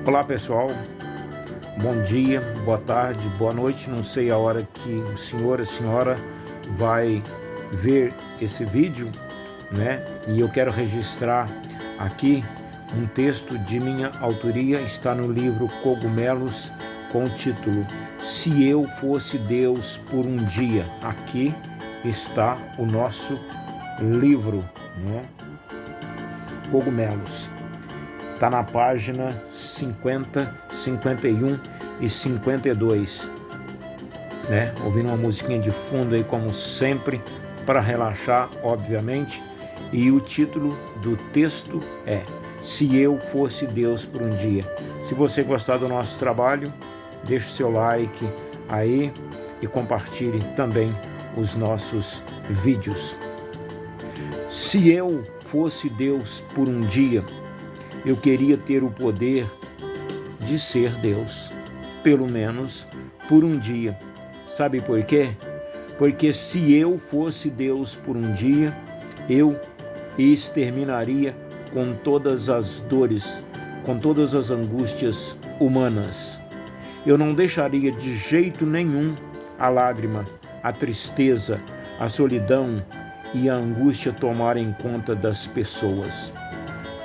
Olá pessoal, bom dia, boa tarde, boa noite, não sei a hora que o senhor, a senhora vai ver esse vídeo, né? E eu quero registrar aqui um texto de minha autoria, está no livro Cogumelos, com o título Se Eu Fosse Deus por um Dia. Aqui está o nosso livro, né? Cogumelos. Está na página 50, 51 e 52, né? Ouvindo uma musiquinha de fundo aí, como sempre, para relaxar, obviamente. E o título do texto é Se Eu Fosse Deus por um Dia. Se você gostar do nosso trabalho, deixe o seu like aí e compartilhe também os nossos vídeos. Se eu fosse Deus por um dia, eu queria ter o poder de ser Deus, pelo menos por um dia. Sabe por quê? Porque se eu fosse Deus por um dia, eu exterminaria com todas as dores, com todas as angústias humanas. Eu não deixaria de jeito nenhum a lágrima, a tristeza, a solidão e a angústia tomarem conta das pessoas.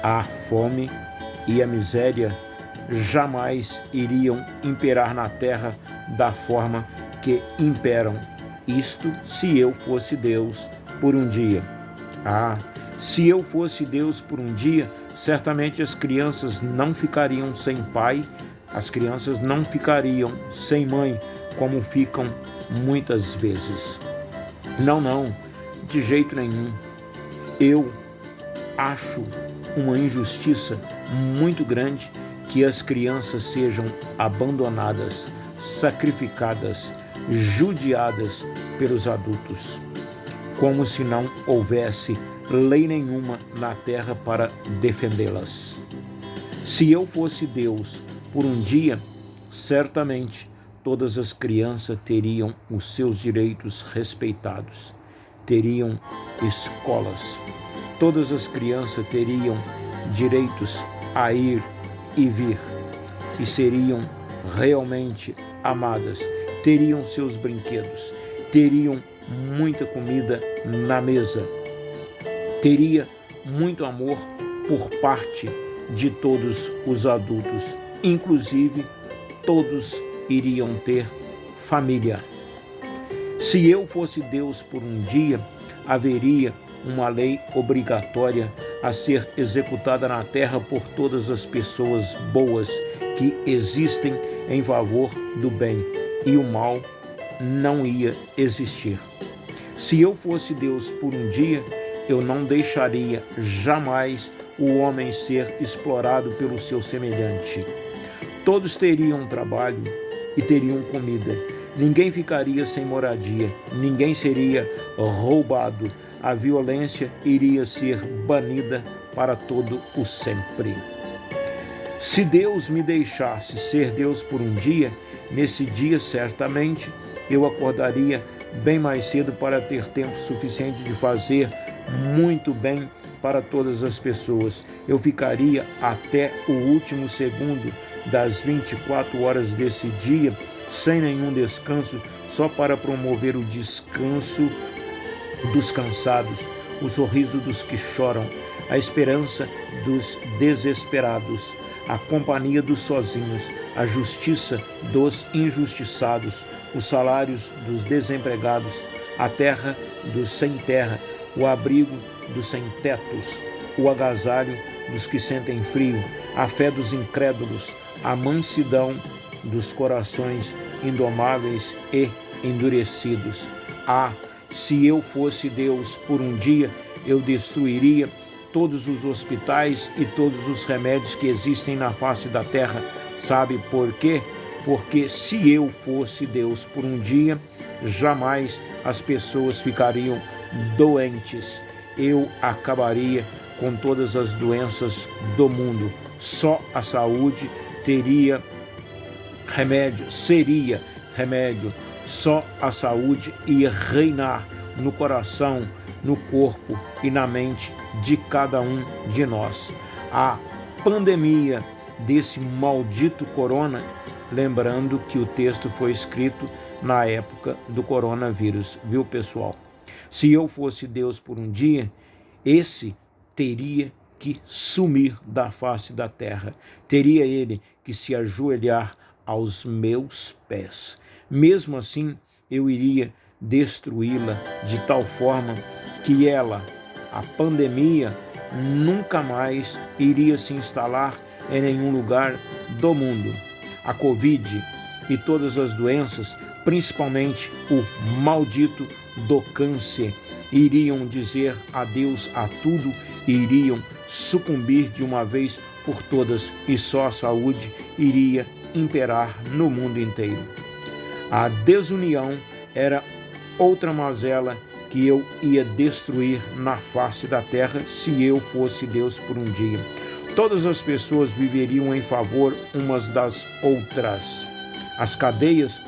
A fome e a miséria jamais iriam imperar na terra da forma que imperam. Isto se eu fosse Deus por um dia. Se eu fosse Deus por um dia, certamente as crianças não ficariam sem pai, as crianças não ficariam sem mãe, como ficam muitas vezes. Não, de jeito nenhum. Eu acho uma injustiça muito grande que as crianças sejam abandonadas, sacrificadas, judiadas pelos adultos, como se não houvesse lei nenhuma na terra para defendê-las. Se eu fosse Deus por um dia, certamente todas as crianças teriam os seus direitos respeitados, teriam escolas, todas as crianças teriam direitos a ir e vir e seriam realmente amadas, teriam seus brinquedos, teriam muita comida na mesa, teria muito amor por parte de todos os adultos, inclusive todos iriam ter família. Se eu fosse Deus por um dia, haveria uma lei obrigatória a ser executada na terra por todas as pessoas boas que existem em favor do bem, e o mal não ia existir. Se eu fosse Deus por um dia, eu não deixaria jamais o homem ser explorado pelo seu semelhante. Todos teriam trabalho e teriam comida. Ninguém ficaria sem moradia, ninguém seria roubado. A violência iria ser banida para todo o sempre. Se Deus me deixasse ser Deus por um dia, nesse dia certamente eu acordaria bem mais cedo para ter tempo suficiente de fazer muito bem para todas as pessoas. Eu ficaria até o último segundo das 24 horas desse dia, sem nenhum descanso, só para promover o descanso dos cansados, o sorriso dos que choram, a esperança dos desesperados, a companhia dos sozinhos, a justiça dos injustiçados, os salários dos desempregados, a terra dos sem terra, o abrigo dos sem tetos, o agasalho dos que sentem frio, a fé dos incrédulos, a mansidão dos corações indomáveis e endurecidos. Se eu fosse Deus por um dia, eu destruiria todos os hospitais e todos os remédios que existem na face da terra. Sabe por quê? Porque se eu fosse Deus por um dia, jamais as pessoas ficariam doentes. Eu acabaria com todas as doenças do mundo. Só a saúde teria remédio, seria remédio. Só a saúde ia reinar no coração, no corpo e na mente de cada um de nós. A pandemia desse maldito corona, lembrando que o texto foi escrito na época do coronavírus, viu, pessoal? Se eu fosse Deus por um dia, esse teria que sumir da face da terra. Teria ele que se ajoelhar aos meus pés. Mesmo assim, eu iria destruí-la de tal forma que ela, a pandemia, nunca mais iria se instalar em nenhum lugar do mundo. A Covid e todas as doenças, principalmente o maldito do câncer, iriam dizer adeus a tudo e iriam sucumbir de uma vez por todas, e só a saúde iria imperar no mundo inteiro. A desunião era outra mazela que eu ia destruir na face da terra se eu fosse Deus por um dia. Todas as pessoas viveriam em favor umas das outras. As cadeias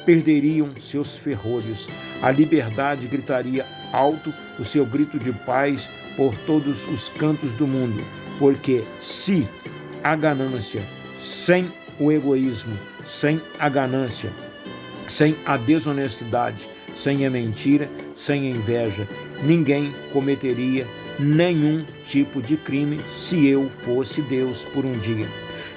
perderiam seus ferrolhos. A liberdade gritaria alto o seu grito de paz por todos os cantos do mundo, porque se a ganância, sem o egoísmo, sem a ganância, sem a desonestidade, sem a mentira, sem a inveja, ninguém cometeria nenhum tipo de crime se eu fosse Deus por um dia.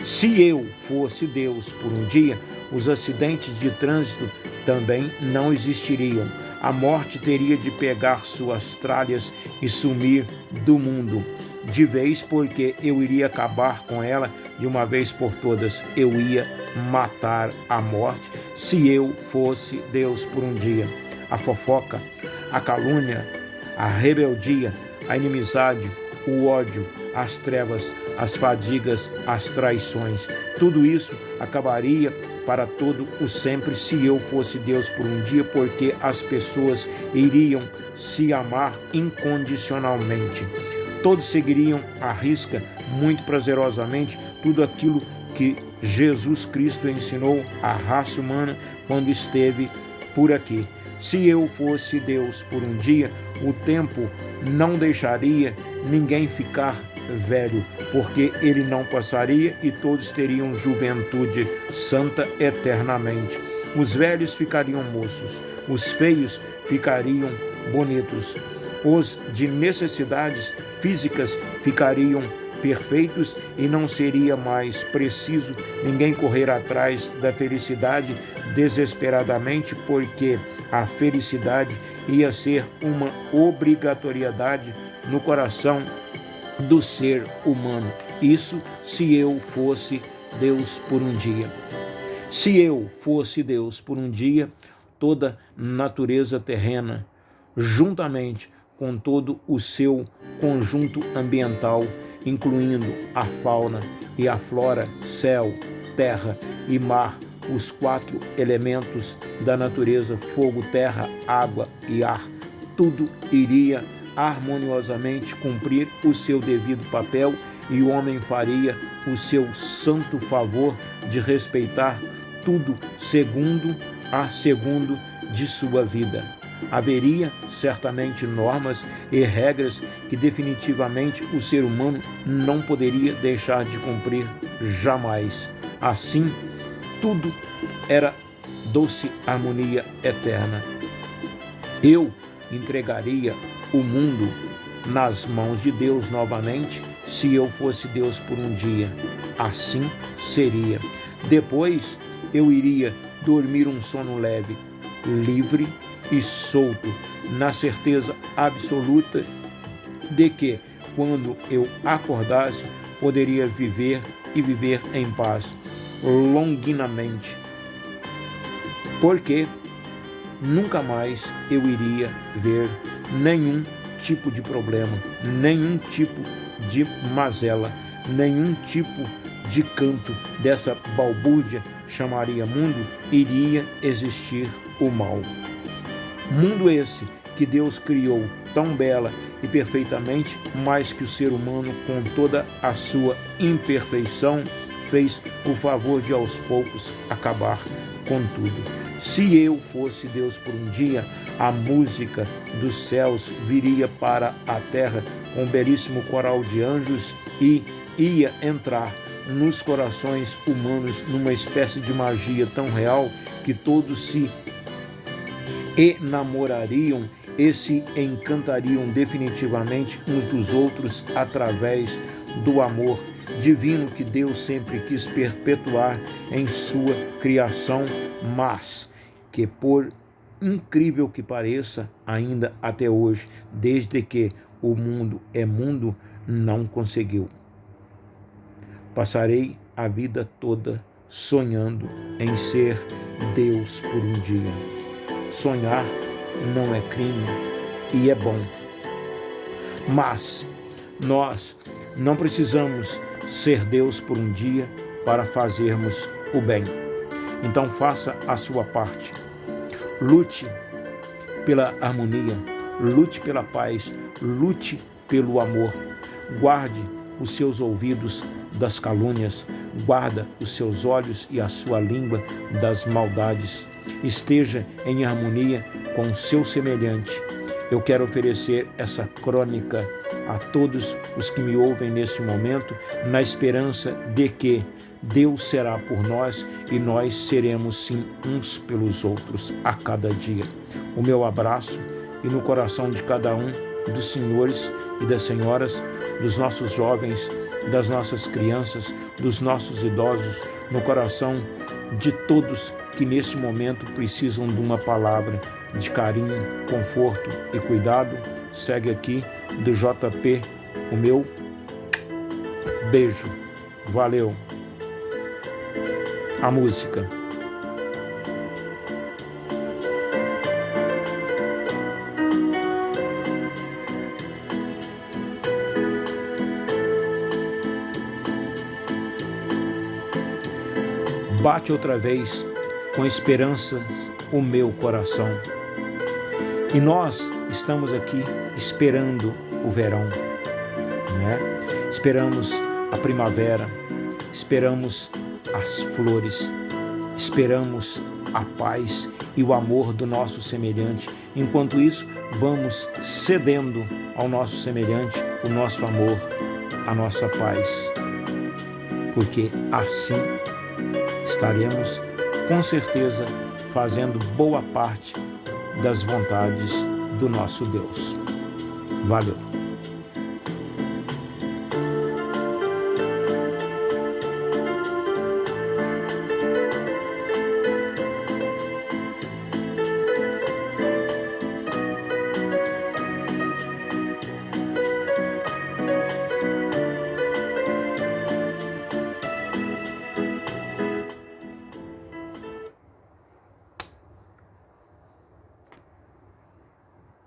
Se eu fosse Deus por um dia, os acidentes de trânsito também não existiriam. A morte teria de pegar suas tralhas e sumir do mundo de vez, porque eu iria acabar com ela de uma vez por todas. Eu ia matar a morte se eu fosse Deus por um dia. A fofoca, a calúnia, a rebeldia, a inimizade, o ódio, as trevas, as fadigas, as traições, tudo isso acabaria para todo o sempre se eu fosse Deus por um dia, porque as pessoas iriam se amar incondicionalmente. Todos seguiriam à risca, muito prazerosamente, tudo aquilo que Jesus Cristo ensinou à raça humana quando esteve por aqui. Se eu fosse Deus por um dia, o tempo não deixaria ninguém ficar velho, porque ele não passaria e todos teriam juventude santa eternamente. Os velhos ficariam moços, os feios ficariam bonitos, os de necessidades físicas ficariam perfeitos e não seria mais preciso ninguém correr atrás da felicidade desesperadamente, porque a felicidade ia ser uma obrigatoriedade no coração do ser humano. Isso se eu fosse Deus por um dia. Se eu fosse Deus por um dia, toda natureza terrena, juntamente com todo o seu conjunto ambiental, incluindo a fauna e a flora, céu, terra e mar, os 4 elementos da natureza, fogo, terra, água e ar, tudo iria harmoniosamente cumprir o seu devido papel e o homem faria o seu santo favor de respeitar tudo segundo de sua vida. Haveria certamente normas e regras que definitivamente o ser humano não poderia deixar de cumprir jamais. Assim, tudo era doce harmonia eterna. Eu entregaria o mundo nas mãos de Deus novamente se eu fosse Deus por um dia. Assim seria. Depois eu iria dormir um sono leve, livre e solto, na certeza absoluta de que, quando eu acordasse, poderia viver e viver em paz, longínquamente, porque nunca mais eu iria ver nenhum tipo de problema, nenhum tipo de mazela, nenhum tipo de canto dessa balbúrdia chamaria mundo, iria existir o mal. Mundo esse que Deus criou tão bela e perfeitamente, mas que o ser humano, com toda a sua imperfeição, fez o favor de aos poucos acabar com tudo. Se eu fosse Deus por um dia, a música dos céus viria para a terra com um belíssimo coral de anjos e ia entrar nos corações humanos numa espécie de magia tão real que todos se enamorariam e se encantariam definitivamente uns dos outros através do amor divino que Deus sempre quis perpetuar em sua criação, mas que, por incrível que pareça, ainda até hoje, desde que o mundo é mundo, não conseguiu. Passarei a vida toda sonhando em ser Deus por um dia. Sonhar não é crime e é bom. Mas nós não precisamos ser Deus por um dia para fazermos o bem. Então faça a sua parte. Lute pela harmonia, lute pela paz, lute pelo amor. Guarde os seus ouvidos das calúnias, guarda os seus olhos e a sua língua das maldades. Esteja em harmonia com o seu semelhante. Eu quero oferecer essa crônica a todos os que me ouvem neste momento, na esperança de que Deus será por nós e nós seremos sim uns pelos outros a cada dia. O meu abraço e no coração de cada um dos senhores e das senhoras, dos nossos jovens, das nossas crianças, dos nossos idosos, no coração de todos que neste momento precisam de uma palavra de carinho, conforto e cuidado. Segue aqui do JP o meu beijo. Valeu. A música. Bate outra vez com esperanças o meu coração. E nós estamos aqui esperando o verão, né? Esperamos a primavera, esperamos as flores, esperamos a paz e o amor do nosso semelhante. Enquanto isso, vamos cedendo ao nosso semelhante o nosso amor, a nossa paz, porque assim estaremos, com certeza, fazendo boa parte das vontades do nosso Deus. Valeu!